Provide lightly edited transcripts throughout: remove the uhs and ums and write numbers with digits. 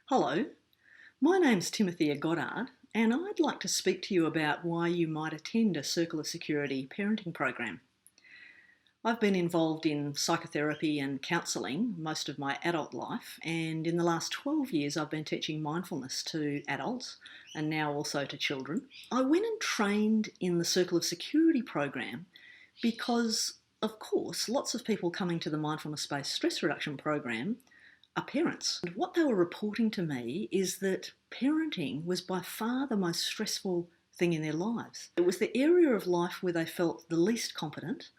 Hello, my name's Timothea Goddard, and I'd like to speak to you about why you might attend a Circle of Security parenting program. I've been involved in psychotherapy and counselling most of my adult life, and in the last 12 years I've been teaching mindfulness to adults and now also to children. I went and trained in the Circle of Security program because, of course, lots of people coming to the mindfulness-based stress reduction program are parents. And what they were reporting to me is that parenting was by far the most stressful thing in their lives. It was the area of life where they felt the least competent,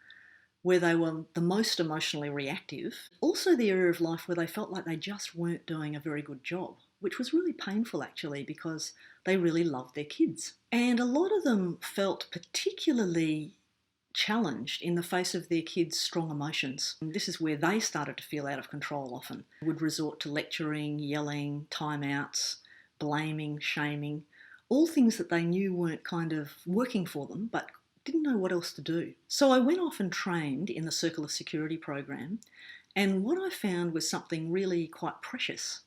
where they were the most emotionally reactive, also the area of life where they felt like they just weren't doing a very good job, which was really painful actually because they really loved their kids. And a lot of them felt particularly challenged in the face of their kids' strong emotions. And this is where they started to feel out of control often. Would resort to lecturing, yelling, timeouts, blaming, shaming, all things that they knew weren't kind of working for them, but didn't know what else to do. So I went off and trained in the Circle of Security program, and what I found was something really quite precious,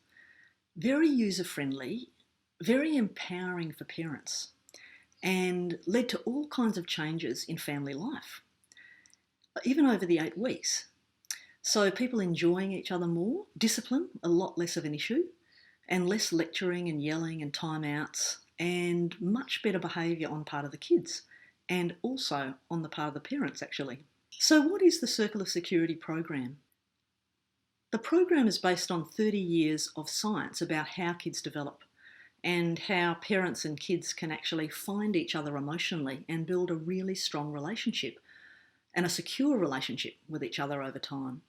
very user-friendly, very empowering for parents, and led to all kinds of changes in family life, even over the 8 weeks. So people enjoying each other more, discipline, a lot less of an issue, and less lecturing and yelling and timeouts, and much better behaviour on part of the kids, and also on the part of the parents actually. So what is the Circle of Security program? The program is based on 30 years of science about how kids develop and how parents and kids can actually find each other emotionally and build a really strong relationship and a secure relationship with each other over time.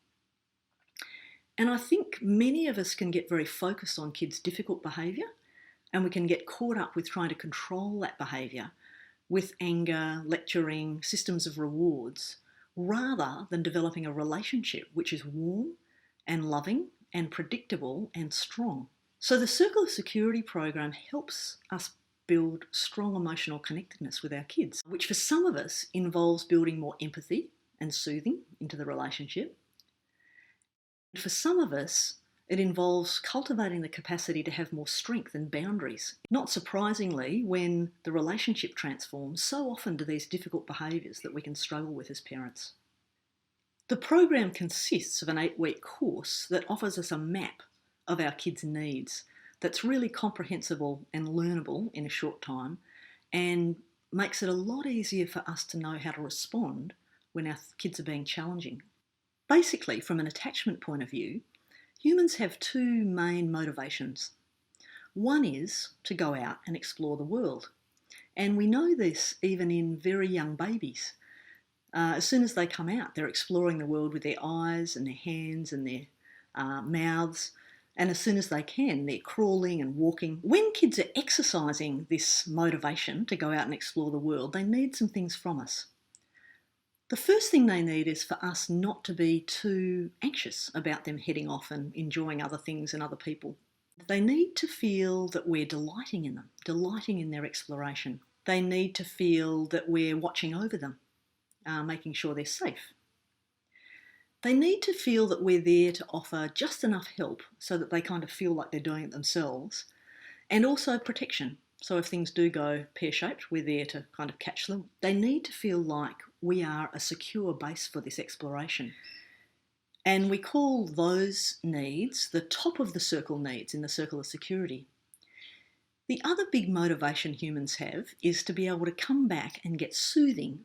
And I think many of us can get very focused on kids' difficult behaviour, and we can get caught up with trying to control that behaviour with anger, lecturing, systems of rewards, rather than developing a relationship which is warm and loving and predictable and strong. So the Circle of Security program helps us build strong emotional connectedness with our kids, which for some of us involves building more empathy and soothing into the relationship. For some of us, it involves cultivating the capacity to have more strength and boundaries. Not surprisingly, when the relationship transforms, so often do these difficult behaviours that we can struggle with as parents. The program consists of an 8-week course that offers us a map of our kids' needs that's really comprehensible and learnable in a short time, and makes it a lot easier for us to know how to respond when our kids are being challenging. Basically, from an attachment point of view, humans have 2 main motivations. One is to go out and explore the world. And we know this even in very young babies. As soon as they come out, they're exploring the world with their eyes and their hands and their mouths. And as soon as they can, they're crawling and walking. When kids are exercising this motivation to go out and explore the world, they need some things from us. The first thing they need is for us not to be too anxious about them heading off and enjoying other things and other people. They need to feel that we're delighting in them, delighting in their exploration. They need to feel that we're watching over them, making sure they're safe. They need to feel that we're there to offer just enough help so that they kind of feel like they're doing it themselves, and also protection. So if things do go pear-shaped, we're there to kind of catch them. They need to feel like we are a secure base for this exploration. And we call those needs the top of the circle needs in the Circle of Security. The other big motivation humans have is to be able to come back and get soothing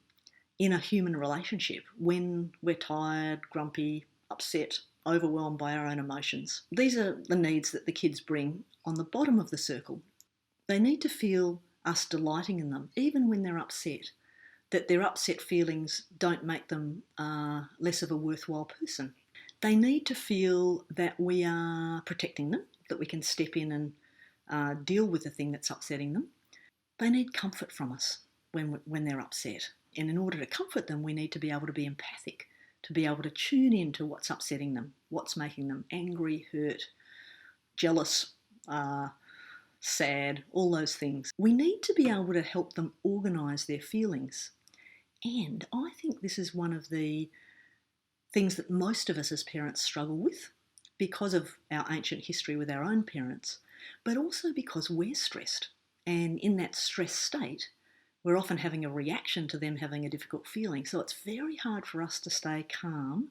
in a human relationship when we're tired, grumpy, upset, overwhelmed by our own emotions. These are the needs that the kids bring on the bottom of the circle. They need to feel us delighting in them, even when they're upset, that their upset feelings don't make them less of a worthwhile person. They need to feel that we are protecting them, that we can step in and deal with the thing that's upsetting them. They need comfort from us when they're upset. And in order to comfort them, we need to be able to be empathic, to be able to tune in to what's upsetting them, what's making them angry, hurt, jealous, sad, all those things. We need to be able to help them organise their feelings. And I think this is one of the things that most of us as parents struggle with because of our ancient history with our own parents. but also because we're stressed. And in that stress state, we're often having a reaction to them having a difficult feeling. So it's very hard for us to stay calm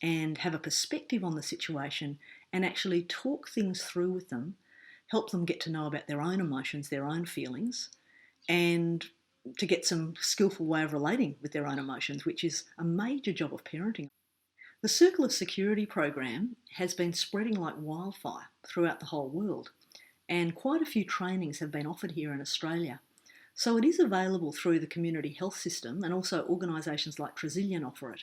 and have a perspective on the situation and actually talk things through with them, help them get to know about their own emotions, their own feelings, and to get some skillful way of relating with their own emotions, which is a major job of parenting. The Circle of Security program has been spreading like wildfire throughout the whole world, and quite a few trainings have been offered here in Australia. So it is available through the community health system, and also organisations like Tresillian offer it.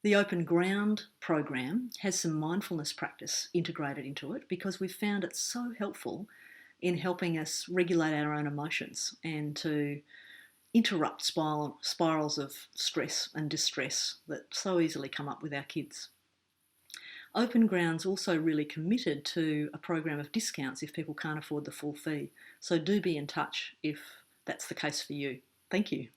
The Open Ground program has some mindfulness practice integrated into it because we've found it so helpful in helping us regulate our own emotions and to interrupt spirals of stress and distress that so easily come up with our kids. Open Ground's also really committed to a program of discounts if people can't afford the full fee. So do be in touch if that's the case for you. Thank you.